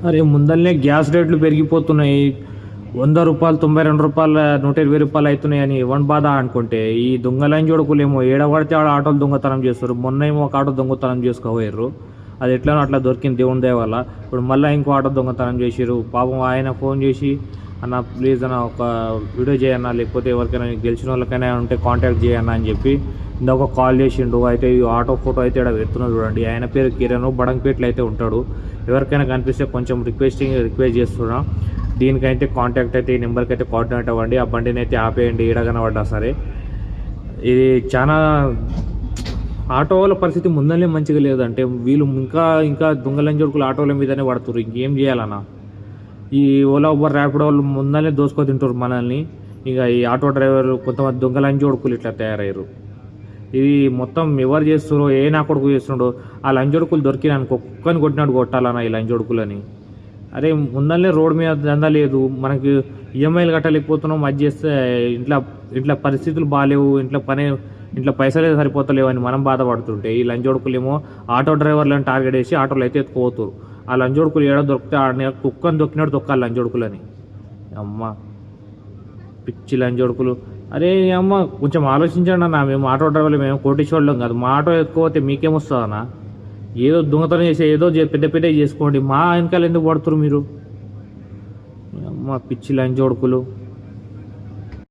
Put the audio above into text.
అరే ముందల్నే గ్యాస్ రేట్లు పెరిగిపోతున్నాయి. రూ. 100 రూ. 92 రూ. 120 అవుతున్నాయని ఎవరి బాధ అనుకుంటే ఈ దొంగలని చూడకులేమో ఏడ పడితే ఆడ ఆటోలు దొంగతనం చేస్తారు. మొన్న ఏమో ఒక ఆటో దొంగతనం చేసుకోపోయారు. అది ఎట్లనో అట్లా దొరికింది దేవుని దయ వల్ల. ఇప్పుడు మళ్ళీ ఇంకో ఆటో దొంగతనం చేసిర్రు. పాపం ఆయన ఫోన్ చేసి అన్న ప్లీజ్ అన్న ఒక వీడియో చేయన్నా, లేకపోతే ఎవరికైనా గెలిచిన వాళ్ళకైనా ఉంటే కాంటాక్ట్ చేయన్నా అని చెప్పి ఇందాక కాల్ చేసిండు. అయితే ఈ ఆటో ఫోటో అయితే ఇక్కడ పెడుతున్నాడు చూడండి. ఆయన పేరు కిరణ్, బడంగపేటలో అయితే ఉంటాడు. ఎవరికైనా కనిపిస్తే కొంచెం రిక్వెస్ట్ చేస్తున్నాం. దీనికైతే కాంటాక్ట్ అయితే ఈ నెంబర్కి అయితే కాంటాక్ట్ అవ్వండి. ఆ బండిని అయితే ఆపేయండి ఏడ కనబడ్డా సరే. ఇది చాలా ఆటో వాళ్ళ పరిస్థితి ముందనే మంచిగా లేదంటే వీళ్ళు ఇంకా ఇంకా దొంగలంజోడుకులు ఆటోల మీదనే పడుతున్నారు. ఇంకేం చేయాలన్నా? ఈ ఓలా ఉబర్ ర్యాపిడో వాళ్ళు ముందనే దోసుకొని తింటారు మనల్ని. ఇక ఈ ఆటో డ్రైవర్లు కొంతమంది దొంగలంజోడుకులు ఇట్లా తయారయ్యారు. ఇది మొత్తం ఎవరు చేస్తున్నారో ఏ నా కొడుకు చేస్తున్నాడో ఆ లంజోడుకులు దొరికినానికి ఒక్కని కొట్టినట్టు కొట్టాలన్నా ఈ లంజోడుకులని. అరే ముందరనే రోడ్డు మీద దందా లేదు, మనకి ఈఎంఐలు కట్టలేకపోతున్నాం. అది చేస్తే ఇంట్లో ఇంట్లో పరిస్థితులు బాగాలేవు, ఇంట్లో పైసలే సరిపోతలేవు అని మనం బాధపడుతుంటే ఈ లంజోడుకులు ఏమో ఆటో డ్రైవర్లను టార్గెట్ చేసి ఆటోలు అయితే ఎత్తుకుపోతారు. ఆ లంజోడుకులు ఏడో దొరికితే ఆడిని కుక్కని దొక్కినట్టు దొక్కాలి లంజోడుకులని. అమ్మ పిచ్చి లంజోడుకులు. అరే అమ్మ కొంచెం ఆలోచించండి అన్న. మేము ఆటో డ్రైవర్లు, మేము కోటీశ్వర్లం కాదు. మా ఆటో ఎత్తుకోపోతే మీకేమొస్తుందన్నా? ఏదో దొంగతనం చేసి ఏదో పెద్ద పెద్ద చేసుకోండి. మా వెనకాల ఎందుకు పడుతున్నారు మీరు? అమ్మ పిచ్చి లంజోడుకులు.